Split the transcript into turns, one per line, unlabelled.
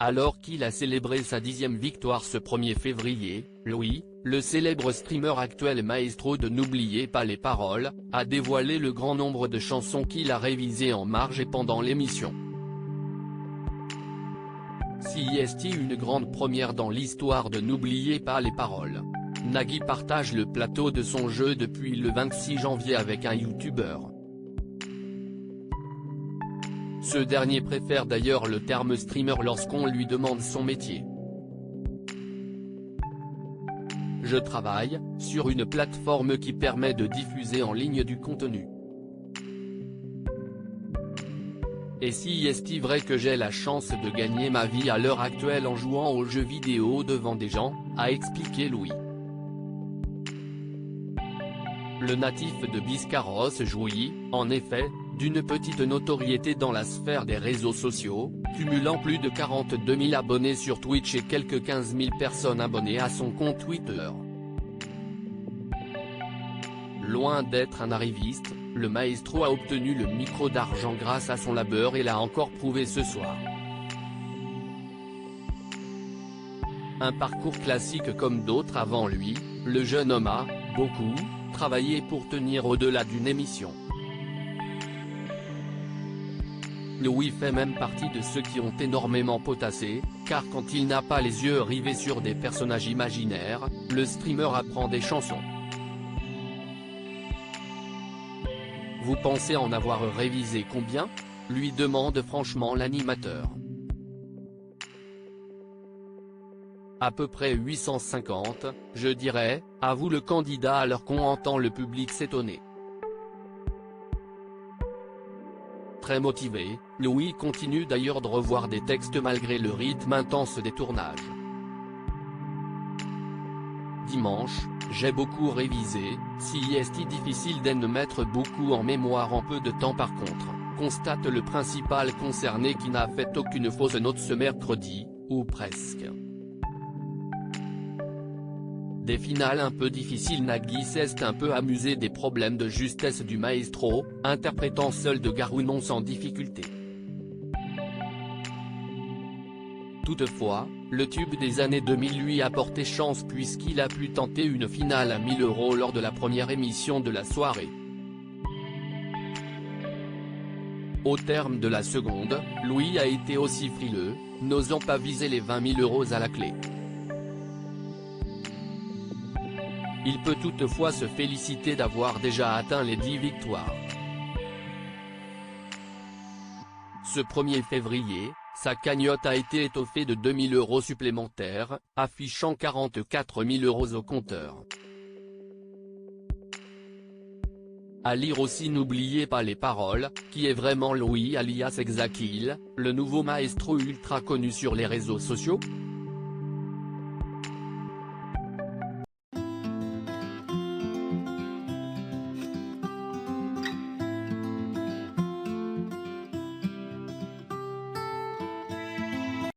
Alors qu'il a célébré sa 10e victoire ce 1er février, Louis, le célèbre streamer actuel maestro de N'oubliez pas les paroles, a dévoilé le grand nombre de chansons qu'il a révisées en marge et pendant l'émission. C'est une grande première dans l'histoire de N'oubliez pas les paroles. Nagui partage le plateau de son jeu depuis le 26 janvier avec un youtubeur. Ce dernier préfère d'ailleurs le terme streamer lorsqu'on lui demande son métier. Je travaille sur une plateforme qui permet de diffuser en ligne du contenu. Et si est-il vrai que j'ai la chance de gagner ma vie à l'heure actuelle en jouant aux jeux vidéo devant des gens, a expliqué Louis. Le natif de Biscarrosse jouit, en effet, d'une petite notoriété dans la sphère des réseaux sociaux, cumulant plus de 42 000 abonnés sur Twitch et quelques 15 000 personnes abonnées à son compte Twitter. Loin d'être un arriviste, le maestro a obtenu le micro d'argent grâce à son labeur et l'a encore prouvé ce soir. Un parcours classique comme d'autres avant lui, le jeune homme a, beaucoup, travaillé pour tenir au-delà d'une émission. Louis fait même partie de ceux qui ont énormément potassé, car quand il n'a pas les yeux rivés sur des personnages imaginaires, le streamer apprend des chansons. Vous pensez en avoir révisé combien ? Lui demande franchement l'animateur. À peu près 850, je dirais, avoue le candidat alors qu'on entend le public s'étonner. Très motivé, Louis continue d'ailleurs de revoir des textes malgré le rythme intense des tournages. Dimanche, j'ai beaucoup révisé, si est difficile de mettre beaucoup en mémoire en peu de temps par contre, constate le principal concerné qui n'a fait aucune fausse note ce mercredi, ou presque. Des finales un peu difficiles. Nagui s'est un peu amusé des problèmes de justesse du maestro, interprétant seul de Garounon sans difficulté. Toutefois, le tube des années 2000 lui a porté chance puisqu'il a pu tenter une finale à 1 000 € lors de la première émission de la soirée. Au terme de la seconde, Louis a été aussi frileux, n'osant pas viser les 20 000 € à la clé. Il peut toutefois se féliciter d'avoir déjà atteint les 10 victoires. Ce 1er février, sa cagnotte a été étoffée de 2 000 € supplémentaires, affichant 44 000 € au compteur. À lire aussi N'oubliez pas les paroles, qui est vraiment Louis alias Exakil, le nouveau maestro ultra connu sur les réseaux sociaux ?